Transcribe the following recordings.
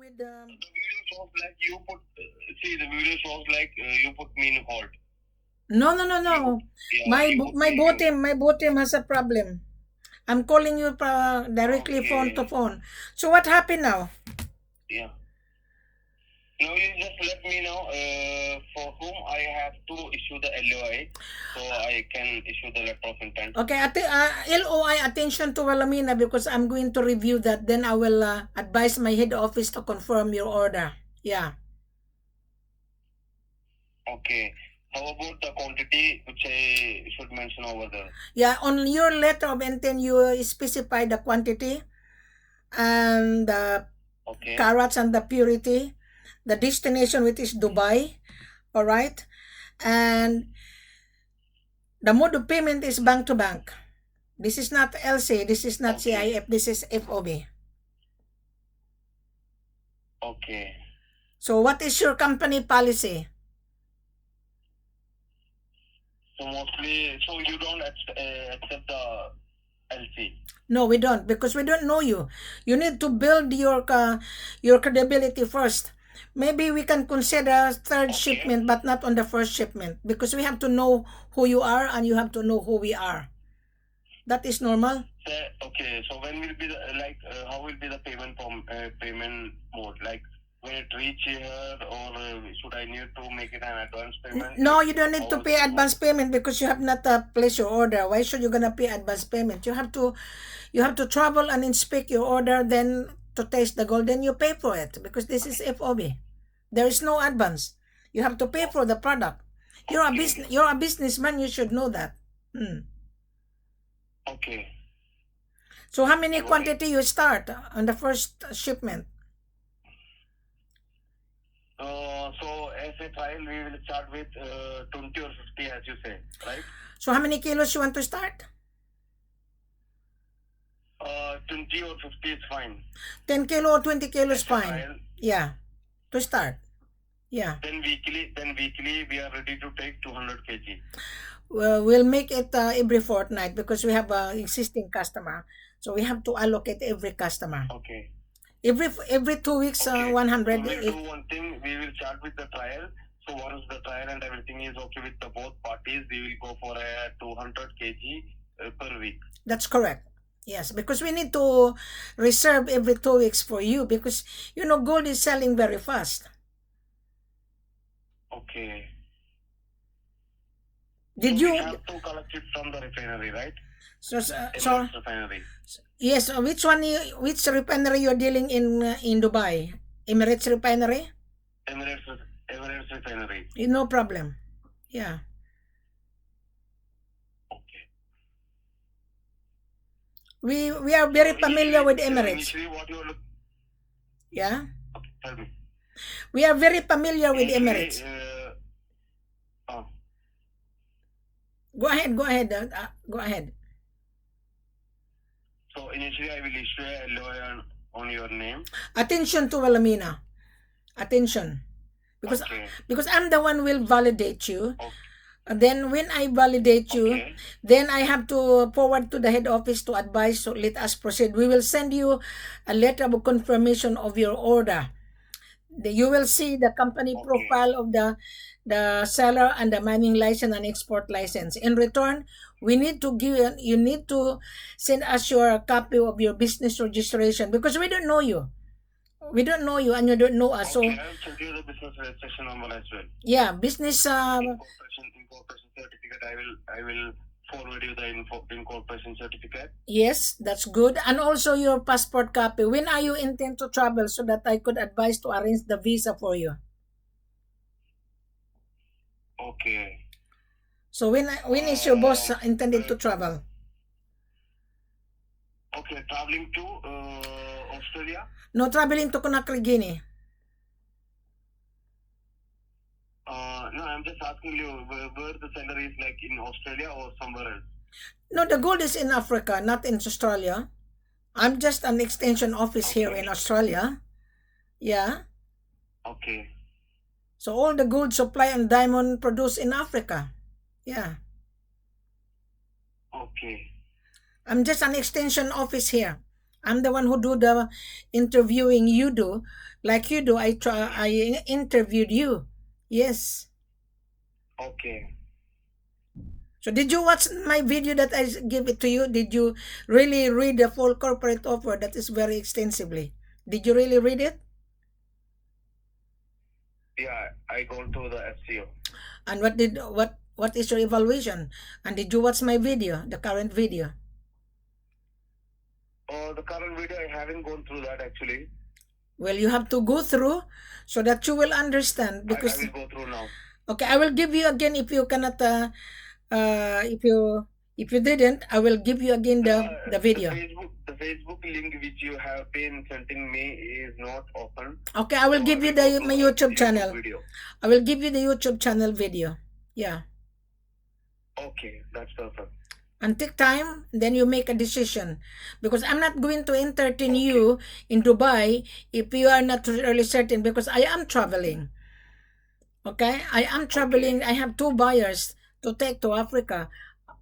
with The video shows like you put. See, the video shows like you put me in hold. no. Yeah, My you bo- put my me. botem has a problem. I'm calling you directly phone to Okay. phone. So what happened now? Yeah. Now you just let me know for whom I have to issue the L.O.I. so I can issue the letter of intent. Okay, L.O.I. attention to Wilhelmina because I'm going to review that. Then I will advise my head office to confirm your order. Yeah. Okay. How about the quantity which I should mention over there? Yeah, on your letter of intent, you specify the quantity and the Okay. carats and the purity, the destination, which is Dubai. All right. And the mode of payment is bank to bank. This is not LC, this is not Okay. CIF, this is FOB. Okay. So what is your company policy? So mostly, so you don't accept the LC. No, we don't, because we don't know you. You need to build your credibility first. Maybe we can consider third Okay. shipment, but not on the first shipment, because we have to know who you are and you have to know who we are. That is normal. Okay. So when will be the how will be the payment payment mode? Like when it reach here, or should I need to make it an advance payment? No, you don't need to pay advance payment because you have not placed your order. Why should you gonna pay advance payment? You have to travel and inspect your order, then to taste the gold, then you pay for it because this is FOB. There is no advance. You have to pay for the product. You're a businessman. You should know that. Okay. So how many quantity you start on the first shipment? So as a trial, we will start with 20 or 50, as you say, right? So how many kilos you want to start? 20 or 50 is fine. 10 kilo or 20 kilos As a fine. trial. Yeah, to start. Yeah. Then weekly we are ready to take 200 kg. Well, we'll make it every fortnight because we have an existing customer. So we have to allocate every customer. Okay. Every 2 weeks, Okay. 100. So we'll do one thing. We will start with the trial. So once the trial and everything is okay with the both parties, we will go for a 200 kg per week. That's correct. Yes, because we need to reserve every 2 weeks for you because, gold is selling very fast. Okay. Did so you? We have to collect it from the refinery, right? So refinery. Yes. Which refinery you're dealing in Dubai? Emirates refinery. Emirates refinery. No problem. Yeah. Okay. We are very familiar with Emirates. Initially, what you look. Yeah. Okay, tell me. We are very familiar with Emirates. Go ahead. Go ahead. So initially, I will issue a L.O.I. on your name. Attention to Wilhelmina. Attention. Because I'm the one who will validate you. Okay. And then when I validate you, then I have to forward to the head office to advise. So let us proceed. We will send you a letter of confirmation of your order. You will see the company profile of the seller and the mining license and export license. In return, you need to send us your copy of your business registration because we don't know you. We don't know you and you don't know us. Okay, I'll send you the business registration number as well. Yeah, business incorporation certificate. I will forward you the incorporation certificate. Yes, that's good. And also your passport copy. When are you intend to travel so that I could advise to arrange the visa for you? Okay. So when is your boss intended to travel? Okay, traveling to Australia? No, traveling to Conakry, Guinea. No, I'm just asking you where the seller is, like in Australia or somewhere else. No, the gold is in Africa, not in Australia. I'm just an extension office here in Australia. Yeah. Okay. So all the gold supply and diamond produced in Africa. Yeah. Okay. I'm just an extension office here. I'm the one who do the interviewing. You do, like you do. I interviewed you. Yes. Okay. So did you watch my video that I give it to you? Did you really read the full corporate offer that is very extensively? Did you really read it? Yeah, I go to the SEO. And what is your evaluation? And did you watch my video, the current video? Oh, the current video, I haven't gone through that actually. Well, you have to go through so that you will understand, I because will go through now. okay, I will give you again if you cannot if you didn't, I will give you again the video. The Facebook link which you have been sending me is not open. Okay, I will So give I you will go my to YouTube channel. video. I will give you the YouTube channel video. Yeah. Okay, that's perfect. And take time, then you make a decision. Because I'm not going to entertain you in Dubai if you are not really certain, because I am traveling. Okay? I am traveling. I have 2 buyers to take to Africa.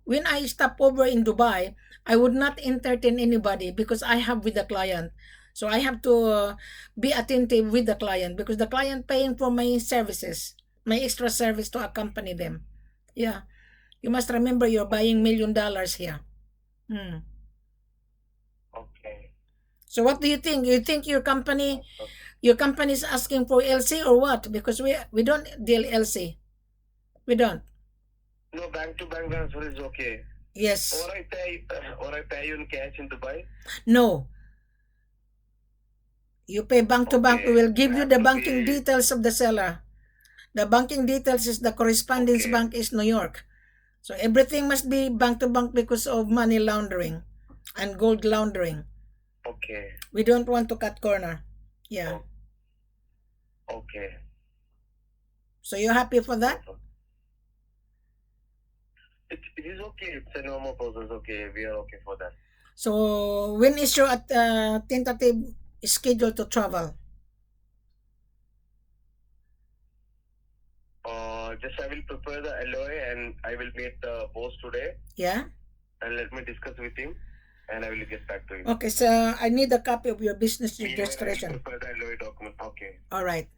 When I stop over in Dubai, I would not entertain anybody because I have with the client. So I have to be attentive with the client, because the client paying for my services, my extra service to accompany them. Yeah. You must remember you're buying $1 million here. Okay. So what do you think? You think your company is asking for LC or what? Because we don't deal LC. We don't. No, bank to bank transfer is okay. Yes. Or I pay you in cash in Dubai. No. You pay bank to bank. We will give you the banking details of the seller. The banking details is the correspondence bank is New York. So everything must be bank to bank because of money laundering and gold laundering. Okay. We don't want to cut corner. Yeah. Okay. So you're happy for that? It is okay. It's a normal process. Okay, we are okay for that. So when is your tentative schedule to travel? Just I will prepare the LOI and I will meet the boss today. Yeah. And let me discuss with him, and I will get back to you. Okay, so I need a copy of your business registration. Prepare the LOI document. Okay. All right.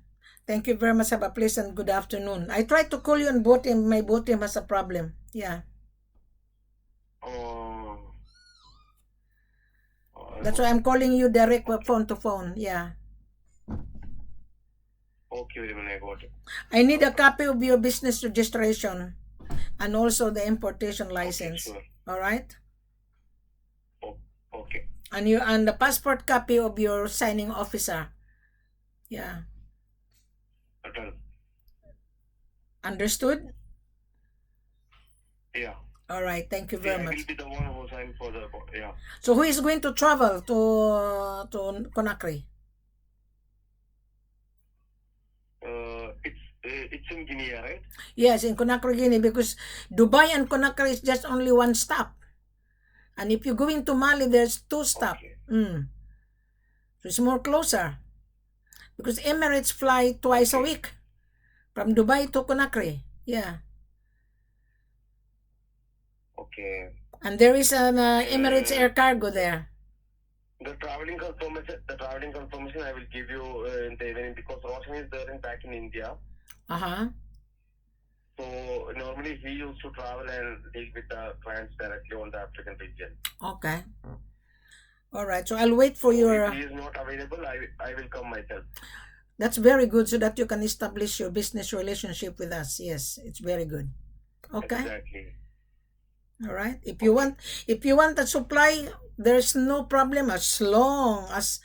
Thank you very much. Have a pleasant good afternoon. I tried to call you on both team. My both team has a problem. Yeah. That's why I'm calling you direct phone to phone. Yeah. Okay, I got it. I need a copy of your business registration and also the importation license. Okay, sure. All right. Okay. And the passport copy of your signing officer. Yeah. Done. Understood? Yeah. All right. Thank you very much. I will be the one who signed for the So who is going to travel to Conakry? It's in Guinea, right? Yes, in Conakry, Guinea, because Dubai and Conakry is just only one stop. And if you're going to Mali, there's 2 stops. Okay. So it's more closer. Because Emirates fly twice a week from Dubai to Conakry. Yeah. Okay. And there is an Emirates air cargo there. The traveling confirmation I will give you in the evening, because Roshan is there back in India. So normally he used to travel and deal with the clients directly on the African region. Okay. All right. So I'll wait for your... If he is not available, I will come myself. That's very good, so that you can establish your business relationship with us. Yes, it's very good. Okay. Exactly. All right. If you want a supply, there's no problem, as long as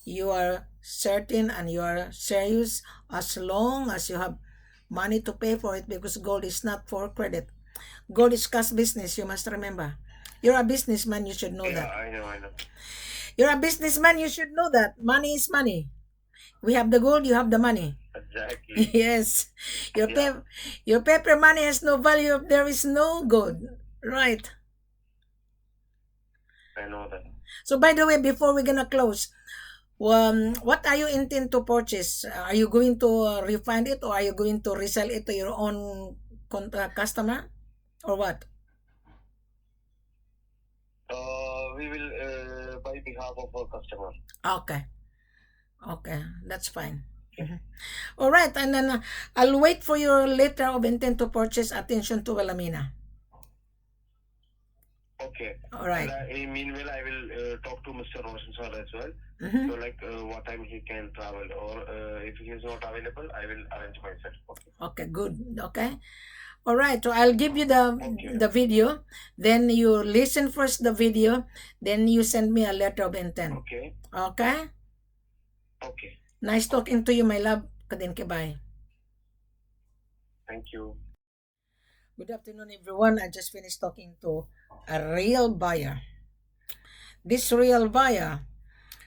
you are certain and you are serious, as long as you have money to pay for it, because gold is not for credit. Gold is cash business, you must remember. You're a businessman, you should know that. Yeah, I know. You're a businessman, you should know that. Money is money. We have the gold, you have the money. Exactly. Yes. Your paper money has no value if there is no gold. Right. I know that. So by the way, before we're gonna close, what are you intend to purchase? Are you going to refine it, or are you going to resell it to your own customer, or what? We will buy the behalf of our customer. Okay. Okay, that's fine. All right, and then I'll wait for your letter of intent to purchase. Attention to Wilhelmina. Okay. All right. And meanwhile, I will talk to Mr. Roshan sir as well. So, like, what time he can travel, or if he is not available, I will arrange myself. Okay, good. Okay. All right, so I'll give you the video. Then you listen first the video. Then you send me a letter of intent. Okay. Okay? Okay. Nice talking to you, my love. Kadinke, bye. Thank you. Good afternoon, everyone. I just finished talking to a real buyer. This real buyer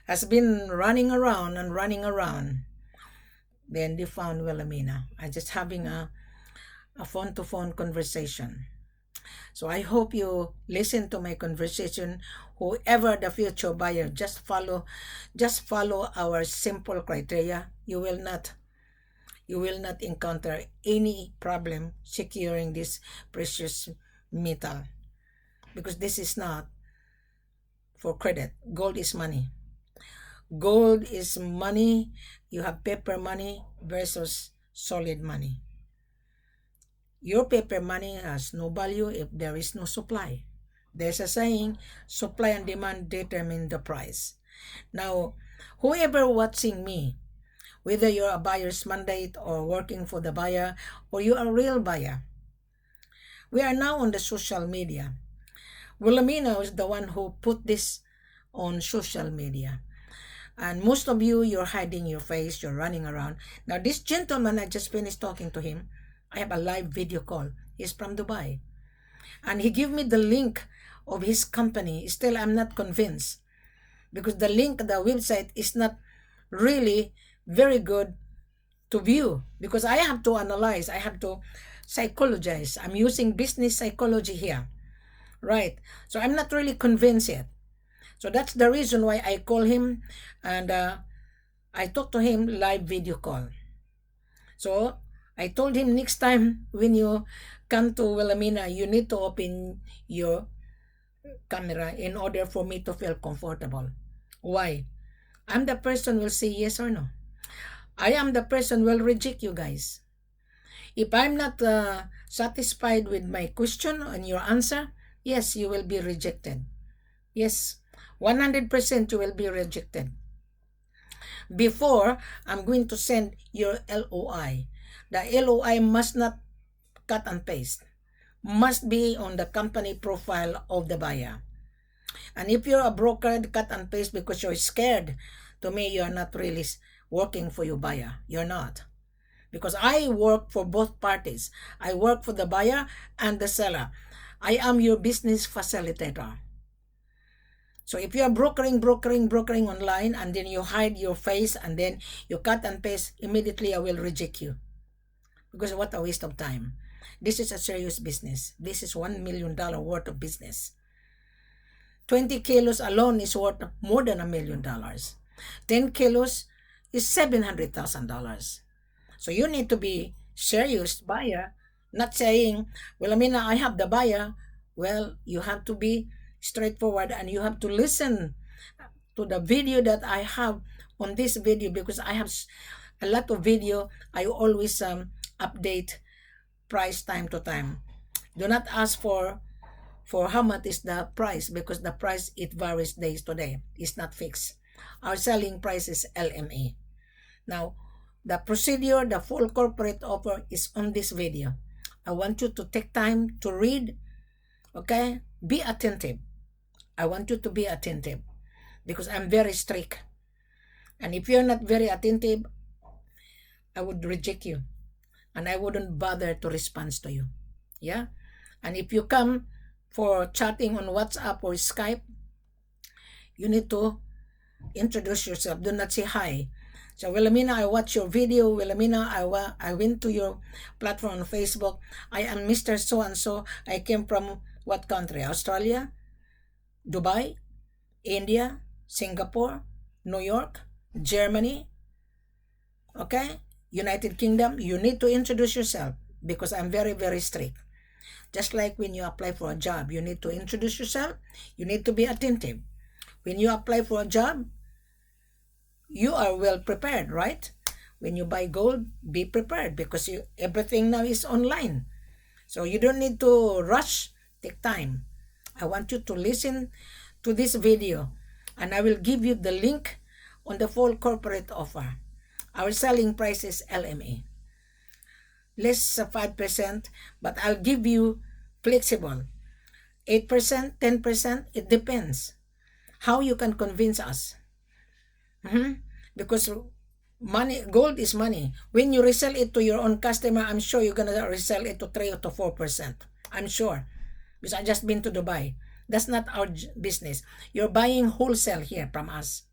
has been running around and running around. Then they found Wilhelmina. I'm just having a phone-to-phone conversation. So I hope you listen to my conversation. Whoever the future buyer, just follow our simple criteria. You will not encounter any problem securing this precious metal, because this is not for credit. Gold is money. Gold is money. You have paper money versus solid money. Your paper money has no value if there is no supply. There's a saying, supply and demand determine the price. Now, whoever watching me, whether you're a buyer's mandate or working for the buyer, or you are a real buyer, we are now on the social media. Wilhelmina is the one who put this on social media. And most of you, you're hiding your face, you're running around. Now, this gentleman, I just finished talking to him. I have a live video call. He's from Dubai. And he gave me the link of his company. Still, I'm not convinced, because the link, the website is not really very good to view, because I have to analyze, I have to psychologize. I'm using business psychology here, right? So I'm not really convinced yet. So that's the reason why I call him, and I talk to him live video call. So I told him, next time when you come to Wilhelmina, you need to open your camera in order for me to feel comfortable. Why? I'm the person who will say yes or no. I am the person who will reject you guys. If I'm not satisfied with my question and your answer, yes, you will be rejected. Yes, 100% you will be rejected. Before, I'm going to send your LOI. The LOI must not cut and paste. Must be on the company profile of the buyer. And if you're a broker, cut and paste because you're scared, to me, you're not really working for your buyer. You're not. Because I work for both parties. I work for the buyer and the seller. I am your business facilitator. So if you are brokering online, and then you hide your face and then you cut and paste, immediately I will reject you. Because what a waste of time. This is a serious business. This is $1 million worth of business. 20 kilos alone is worth more than $1 million. 10 kilos is $700,000. So you need to be serious buyer, not saying, well, I mean, I have the buyer. Well, you have to be straightforward, and you have to listen to the video that I have on this video, because I have a lot of video. I always update price time to time. Do not ask for how much is the price, because the price, it varies days to day. It's not fixed. Our selling price is LME. Now, the procedure, the full corporate offer is on this video. I want you to take time to read, okay? Be attentive. I want you to be attentive, because I'm very strict. And if you're not very attentive, I would reject you, and I wouldn't bother to respond to you. Yeah? And if you come for chatting on WhatsApp or Skype, you need to introduce yourself. Do not say hi. So, Wilhelmina, I watch your video. Wilhelmina, I went to your platform on Facebook. I am Mr. So-and-so. I came from what country? Australia? Dubai? India? Singapore? New York? Germany? Okay? United Kingdom? You need to introduce yourself, because I'm very, very strict. Just like when you apply for a job, you need to introduce yourself. You need to be attentive. When you apply for a job, you are well prepared, right? When you buy gold, be prepared because everything now is online. So you don't need to rush, take time. I want you to listen to this video and I will give you the link on the full corporate offer. Our selling price is LMA. Less 5%, but I'll give you flexible. 8%, 10%, it depends how you can convince us. Because money, gold is money. When you resell it to your own customer, I'm sure you're gonna resell it to 3 or to 4%. I'm sure, because I just been to Dubai. That's not our business. You're buying wholesale here from us,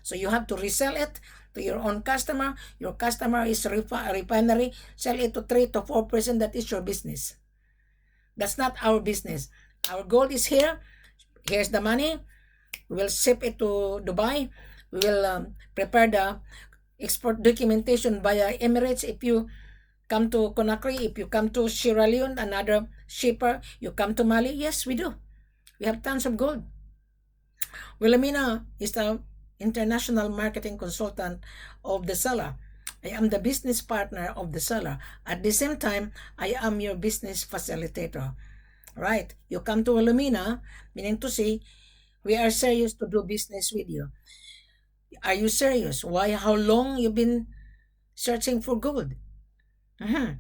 so you have to resell it to your own customer. Your customer is a refinery. Sell it to 3 to 4%. That is your business. That's not our business. Our gold is here. Here's the money. We will ship it to Dubai. We will prepare the export documentation via Emirates. If you come to Conakry, if you come to Sierra Leone, another shipper, you come to Mali. Yes, we do. We have tons of gold. Wilhelmina is the international marketing consultant of the seller. I am the business partner of the seller. At the same time, I am your business facilitator. Right? You come to Wilhelmina, meaning to say, we are serious to do business with you. Are you serious? Why? How long you been searching for gold? 3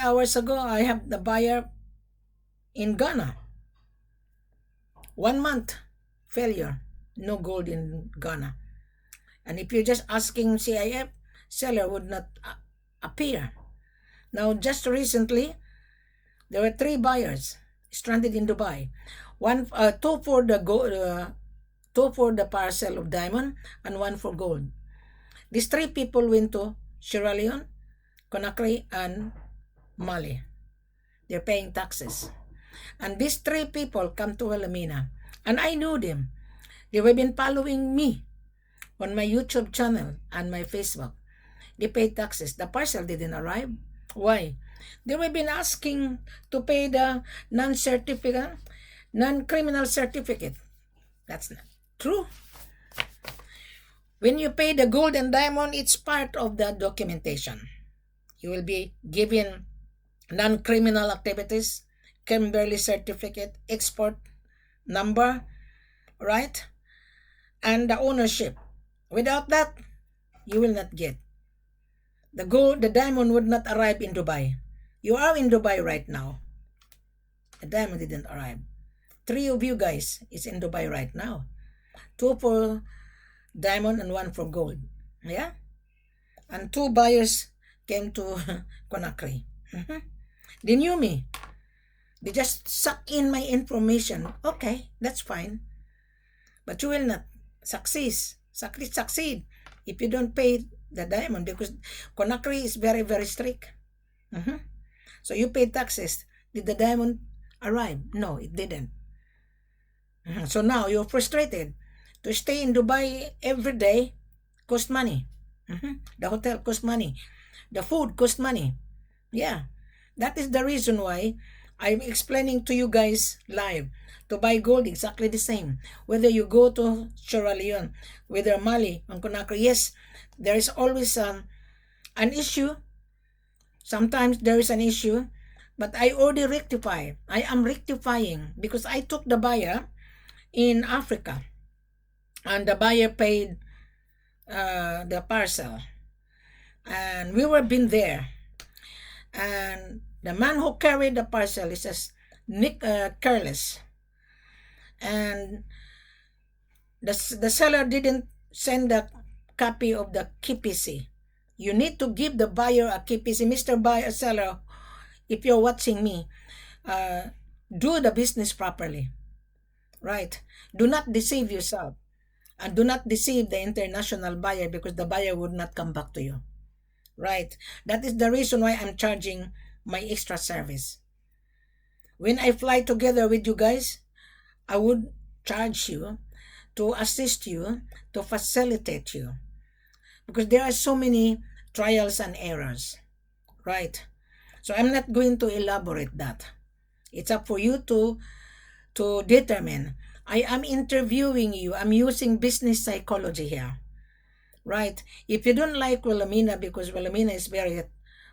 hours ago, I have the buyer in Ghana. 1 month failure. No gold in Ghana. And if you're just asking CIF, seller would not appear. Now, just recently, there were 3 buyers stranded in Dubai. Two for the gold, 2 for the parcel of diamond, and 1 for gold. These 3 people went to Sierra Leone, Conakry, and Mali. They're paying taxes. And these 3 people come to Wilhelmina. And I knew them. They have been following me on my YouTube channel and my Facebook. They paid taxes. The parcel didn't arrive. Why? They have been asking to pay the non-criminal certificate. That's not true. When you pay the gold and diamond, it's part of the documentation. You will be given non-criminal activities, Kimberley certificate, export number, right? And the ownership. Without that, you will not get. The gold, the diamond would not arrive in Dubai. You are in Dubai right now. The diamond didn't arrive. 3 of you guys is in Dubai right now. 2 for diamond and 1 for gold. Yeah? And 2 buyers came to Conakry. They knew me. They just suck in my information. Okay, that's fine. But you will not succeed if you don't pay the diamond, because Conakry is very, very strict. So you pay taxes. Did the diamond arrive? No, it didn't. So now you're frustrated. To stay in Dubai every day cost money. The hotel cost money. The food cost money. Yeah, that is the reason why I'm explaining to you guys live. To buy gold, exactly the same. Whether you go to Sierra Leone, whether Mali, and Conakry, yes, there is always an issue. Sometimes there is an issue, but I already rectify. I am rectifying because I took the buyer in Africa, and the buyer paid the parcel, and we were been there, and the man who carried the parcel is just careless, and the seller didn't send a copy of the KPC. You need to give the buyer a KPC. Mr. Buyer, seller, if you're watching me, do the business properly, right? Do not deceive yourself, and do not deceive the international buyer, because the buyer would not come back to you, right? That is the reason why I'm charging my extra service. When I fly together with you guys, I would charge you to assist you, to facilitate you, because there are so many trials and errors, right? So I'm not going to elaborate that. It's up for you to determine I am interviewing you. I'm using business psychology here. Right? If you don't like Wilhelmina because Wilhelmina is very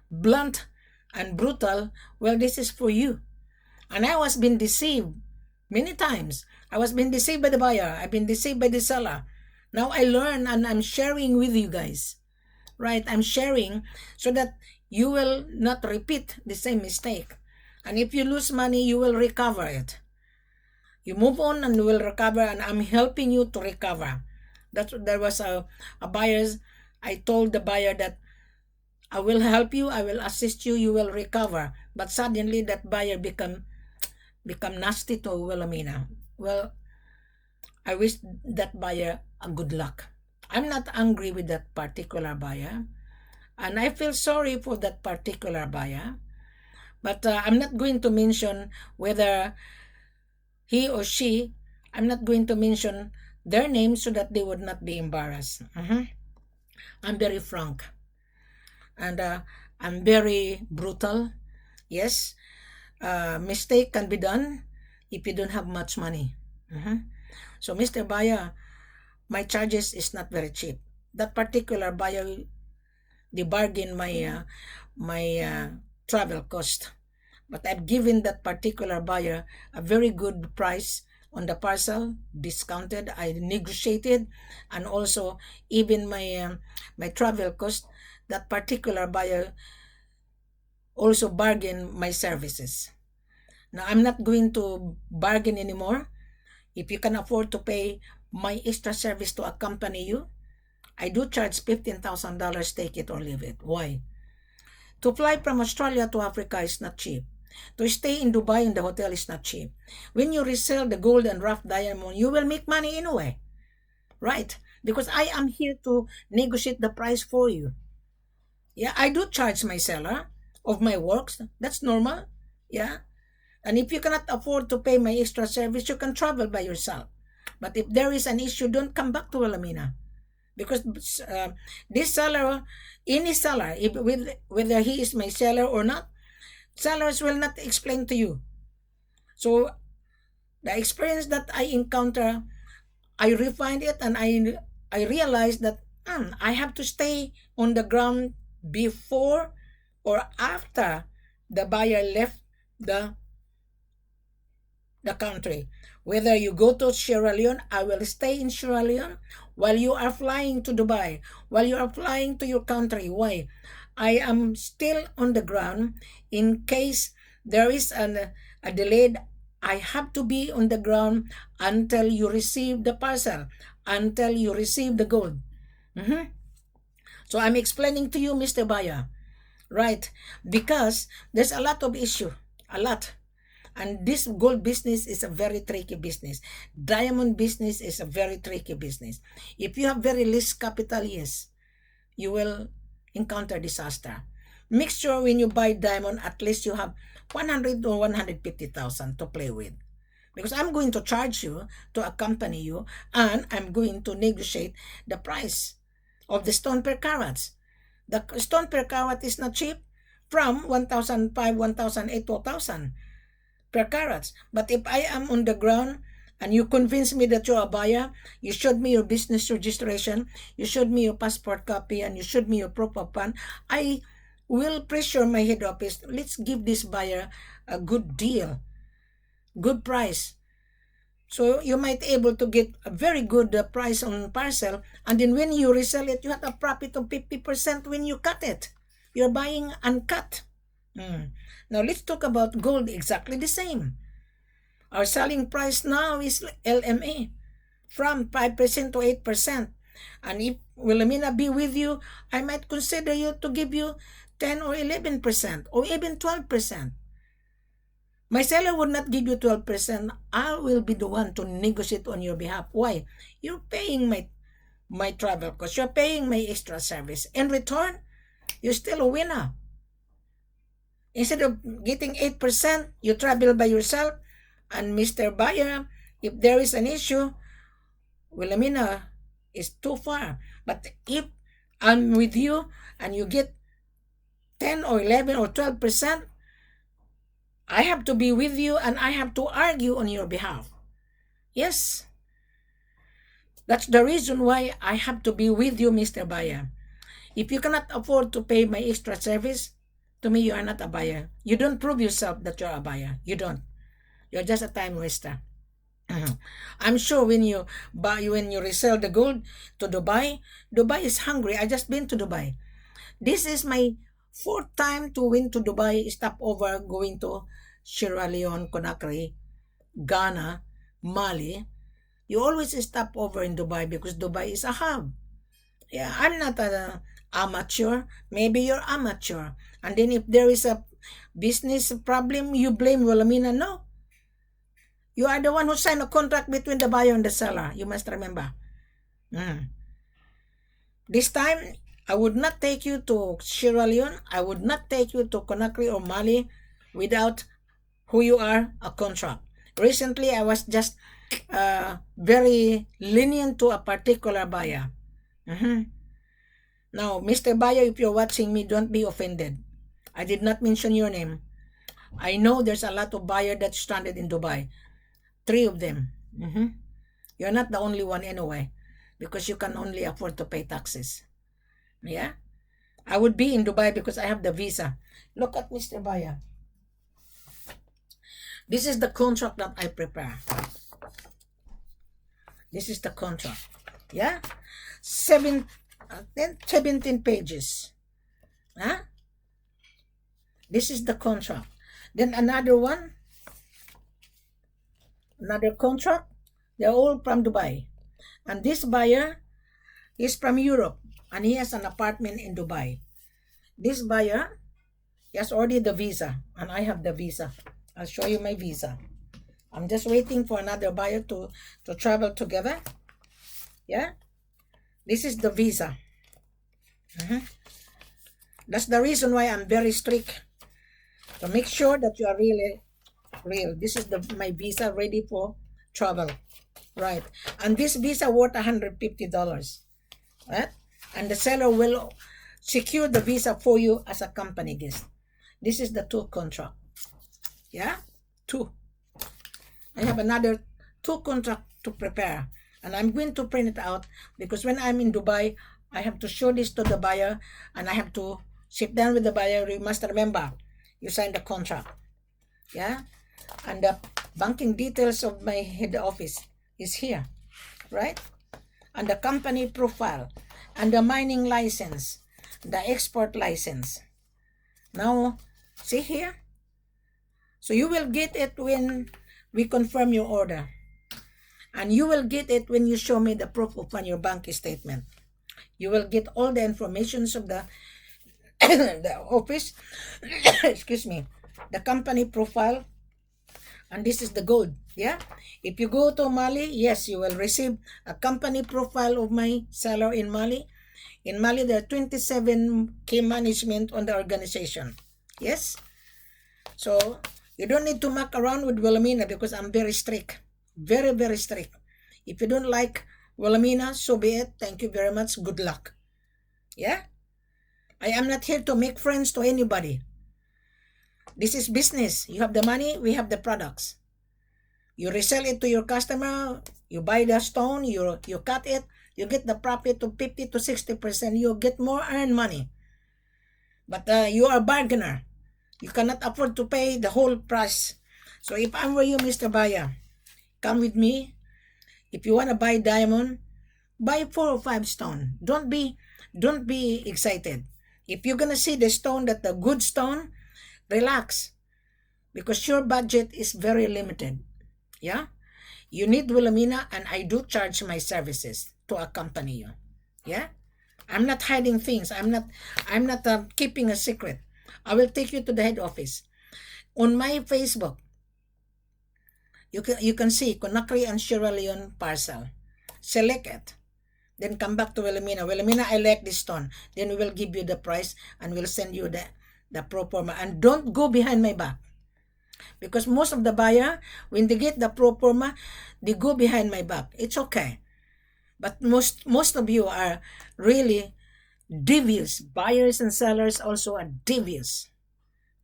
blunt and brutal, well, this is for you. And I was being deceived many times. I was being deceived by the buyer. I've been deceived by the seller. Now I learn and I'm sharing with you guys. Right? I'm sharing so that you will not repeat the same mistake. And if you lose money, you will recover it. You move on and you will recover, and I'm helping you to recover. There was a buyer. I told the buyer that I will help you, I will assist you, you will recover. But suddenly that buyer become nasty to Wilhelmina. Well, I wish that buyer a good luck. I'm not angry with that particular buyer, and I feel sorry for that particular buyer. But I'm not going to mention whether he or she, I'm not going to mention their names so that they would not be embarrassed. I'm very frank. And I'm very brutal. Yes, mistake can be done if you don't have much money. So, Mr. Buyer, my charges is not very cheap. That particular buyer, they bargain my travel cost. But I've given that particular buyer a very good price on the parcel, discounted. I negotiated, and also even my my travel cost. That particular buyer also bargained my services. Now I'm not going to bargain anymore. If you can afford to pay my extra service to accompany you, I do charge $15,000. Take it or leave it. Why? To fly from Australia to Africa is not cheap. To stay in Dubai in the hotel is not cheap. When you resell the gold and rough diamond, you will make money anyway. Right? Because I am here to negotiate the price for you. Yeah, I do charge my seller of my works. That's normal. Yeah. And if you cannot afford to pay my extra service, you can travel by yourself. But if there is an issue, don't come back to Wilhelmina. Because this seller, any seller, whether he is my seller or not, sellers will not explain to you. So the experience that I encounter, I refined it, and I realized that I have to stay on the ground before or after the buyer left the country. Whether you go to Sierra Leone, I will stay in Sierra Leone while you are flying to Dubai, while you are flying to your country. Why? I am still on the ground in case there is a delay. I have to be on the ground until you receive the parcel, until you receive the gold. So I'm explaining to you, Mr. Buyer, right? Because there's a lot of issue, a lot. And this gold business is a very tricky business. Diamond business is a very tricky business. If you have very least capital, yes, you will encounter disaster. Make sure when you buy diamond, at least you have 100 or 150,000 to play with. Because I'm going to charge you to accompany you, and I'm going to negotiate the price of the stone per carat. The stone per carat is not cheap, from 1,500, 1,800, 2,000 per carat. But if I am on the ground and you convince me that you're a buyer, you showed me your business registration, you showed me your passport copy, and you showed me your proof of fund, I will pressure my head office, let's give this buyer a good deal, good price. So you might able to get a very good price on parcel, and then when you resell it, you have a profit of 50% when you cut it. You're buying uncut. Now let's talk about gold. Exactly the same. Our selling price now is LMA, from 5% to 8%. And if Wilhelmina be with you, I might consider you to give you 10 or 11% or even 12%. My seller would not give you 12%. I will be the one to negotiate on your behalf. Why? You're paying my travel cost. You're paying my extra service. In return, you're still a winner. Instead of getting 8%, you travel by yourself. And Mr. Buyer, if there is an issue, Wilhelmina is too far. But if I'm with you and you get 10 or 11 or 12%, I have to be with you and I have to argue on your behalf. Yes. That's the reason why I have to be with you, Mr. Buyer. If you cannot afford to pay my extra service, to me, you are not a buyer. You don't prove yourself that you're a buyer. You don't. You're just a time waster. I'm sure when you resell the gold to Dubai, Dubai is hungry. I just been to Dubai. This is my fourth time to win to Dubai, stop over going to Sierra Leone, Conakry, Ghana, Mali. You always stop over in Dubai because Dubai is a hub. Yeah, I'm not an amateur. Maybe you're amateur. And then if there is a business problem, you blame Wilhelmina. No. You are the one who signed a contract between the buyer and the seller. You must remember. This time, I would not take you to Sierra Leone. I would not take you to Conakry or Mali without who you are, a contract. Recently, I was just very lenient to a particular buyer. Now, Mr. Buyer, if you're watching me, don't be offended. I did not mention your name. I know there's a lot of buyers that stranded in Dubai. 3 of them. You're not the only one anyway, because you can only afford to pay taxes. Yeah? I would be in Dubai because I have the visa. Look at Mr. Buyer. This is the contract that I prepare. This is the contract. Yeah? 17 pages. Huh? This is the contract. Then another one. Another contract. They're all from Dubai. And this buyer is from Europe. And he has an apartment in Dubai. This buyer, he has already the visa. And I have the visa. I'll show you my visa. I'm just waiting for another buyer to travel together. Yeah? This is the visa. That's the reason why I'm very strict. To make sure that you are really real. This is my visa ready for travel. Right. And this visa worth $150. Right? And the seller will secure the visa for you as a company guest. This is the 2 contract. Yeah? 2. I have another 2 contract to prepare. And I'm going to print it out because when I'm in Dubai, I have to show this to the buyer and I have to sit down with the buyer. You must remember, you signed the contract. Yeah? And the banking details of my head office is here. Right? And the company profile. And the mining license. The export license. Now, see here? So you will get it when we confirm your order. And you will get it when you show me the proof of your bank statement. You will get all the informations of the, the office, excuse me, the company profile, and this is the gold. Yeah? If you go to Mali, yes, you will receive a company profile of my seller in Mali. In Mali, there are 27 key management on the organization. Yes? So, you don't need to muck around with Wilhelmina because I'm very strict. Very, very strict. If you don't like Wilhelmina, so be it. Thank you very much. Good luck. Yeah? I am not here to make friends to anybody. This is business. You have the money, we have the products. You resell it to your customer, you buy the stone, you cut it, you get the profit to 50 to 60%. You get more earned money. But you are a bargainer. You cannot afford to pay the whole price. So if I were you, Mr. Buyer, come with me. If you want to buy diamond, buy 4 or 5 stone. Don't be excited. If you're gonna see the stone, that the good stone, relax, because your budget is very limited. Yeah, you need Wilhelmina, and I do charge my services to accompany you. Yeah, I'm not hiding things. I'm not keeping a secret. I will take you to the head office. On my Facebook, you can see Conakry and Sierra Leone parcel. Select it. Then come back to Wilhelmina. Wilhelmina, I like this stone. Then we will give you the price and we'll send you the pro forma. And don't go behind my back. Because most of the buyer, when they get the pro forma, they go behind my back. It's okay. But most of you are really devious. Buyers and sellers also are devious.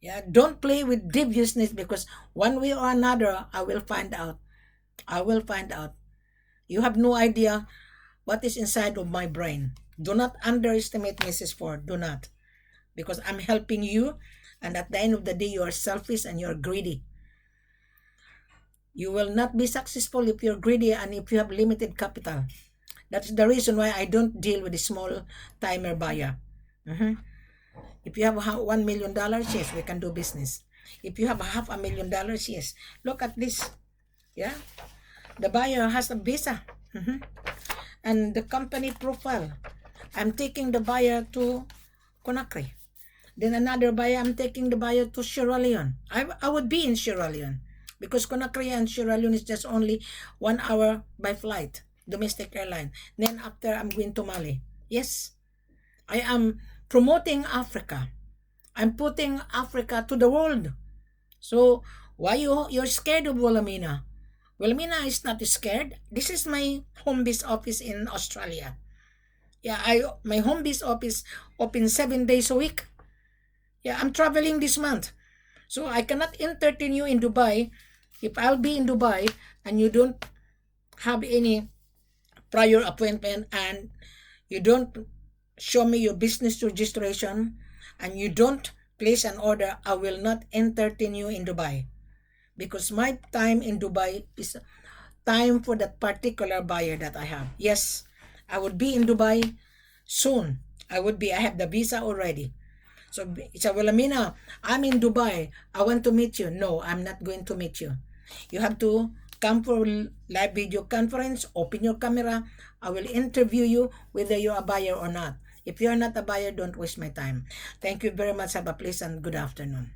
Yeah, don't play with deviousness, because one way or another, I will find out I will find out. You have no idea what is inside of my brain. Do not underestimate Mrs. Ford. Do not. Because I'm helping you, and at the end of the day, you are selfish and you're greedy. You will not be successful if you're greedy and if you have limited capital. That's the reason why I don't deal with the small timer buyer. If you have $1 million, yes, we can do business. If you have $500,000, yes. Look at this. Yeah. The buyer has a visa. And the company profile. I'm taking the buyer to Conakry. Then another buyer, I'm taking the buyer to Sierra Leone. I would be in Sierra Leone because Conakry and Sierra Leone is just only 1 hour by flight, domestic airline. Then after, I'm going to Mali. Yes, I am promoting Africa. I'm putting Africa to the world. So why you're scared of Wilhelmina? Wilhelmina is not scared. This is my home base office in Australia. Yeah, my home base office open 7 days a week. Yeah, I'm traveling this month. So I cannot entertain you in Dubai if I'll be in Dubai and you don't have any prior appointment and you don't show me your business registration and you don't place an order. I will not entertain you in Dubai because my time in Dubai is time for that particular buyer that I have. Yes, I would be in Dubai soon. I have the visa already. So it's a Wilhelmina, I'm in Dubai. I want to meet you. No, I'm not going to meet you. You have to come for live video conference, open your camera. I will interview you whether you're a buyer or not. If you're not a buyer, don't waste my time. Thank you very much. Have a pleasant good afternoon.